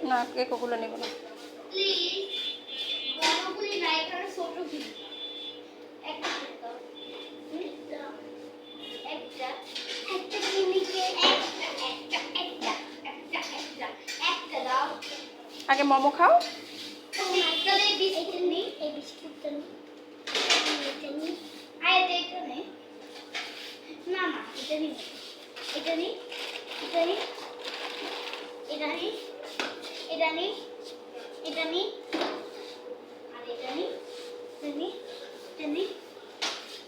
না কেক ওগুলো নেব না। আগে মোমো খাও।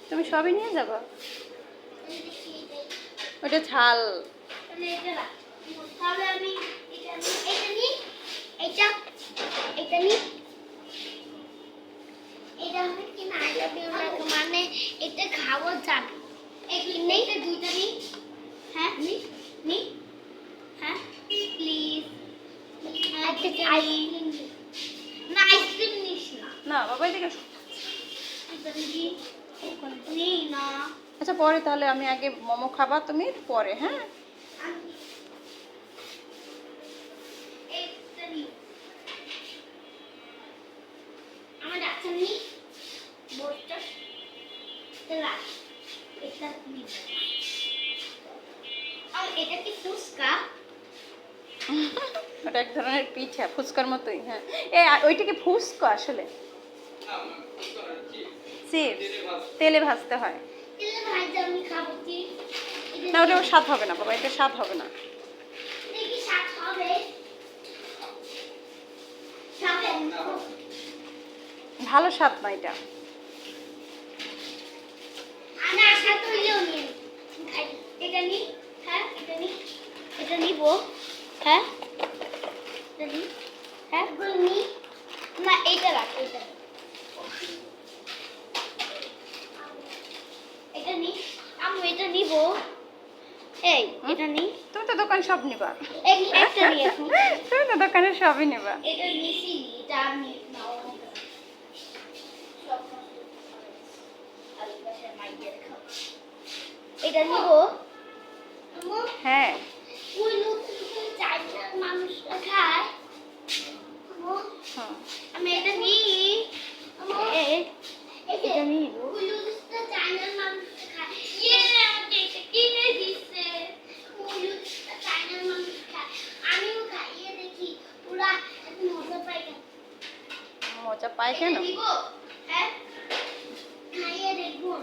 তুমি সবই নিয়ে যাবো। ওটা ঝাল। মানে এটা খাওয়া যাবে। দুইটা নি। হ্যাঁ নি। হ্যাঁ প্লিজ। আইসক্রিম না, আইসক্রিম নিস না। না বাবা এদিকে। না আচ্ছা পরে তাহলে আমি আগে মোমো খাবা তুমি পরে, হ্যাঁ? আমার ডাক্তার নি বলতো এটা কি ফুচকা? ওটা এক ধরনের পিঠা, ফুচকার মতোই। হ্যাঁ ওইটা কি ফুচকা আসলে? তেলে ভাজতে হয়। তেলে ভাজতে আমি খাবো কি? না ওটা স্বাদ হবে না বাবা, এটা স্বাদ হবে না। দেখি স্বাদ হবে। ভালো স্বাদ না এটা। আনা আশা তুইলেও নিয়ে খাই। এটা নি। হ্যাঁ এটা নিব। হ্যাঁ এটা নি। হ্যাঁ নি। না এইটা রাখ, এটা নি। আমি এটা নিব। এই এটা নি। তুমি তো দোকানে সব নিবা। একটা নি এখন। তুমি তো দোকানে সবই নিবা। এটা নিছি, এটা আমি নাও। এটা নিব। হ্যাঁ ওই লোক চাইনার মানুষরা খায়। আমি এটা নিই। এটা নিব। ওই লোকটা চাইনার মানুষরা খায়। আমাকে এটা কিনে দিছে। ওই লোকটা চাইনার মানুষ খায়, আমিও খাইয়ে দেখি পুরা মজা পাই। মজা পাই কেন? নিব। হ্যাঁ খাইয়ে দেখবো।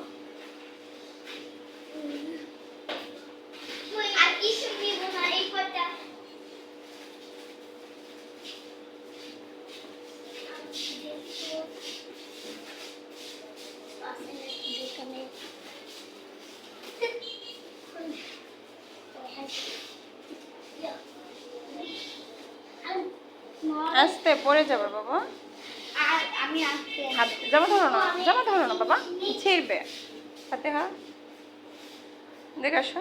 আর কিছু নিব না, এই কটা। আস্তে পড়ে যাবে বাবা। আর আমি আসতে হাত জামা ধরো না বাবা, ছিড়বে হাতে। হ্যাঁ দেখে আসো।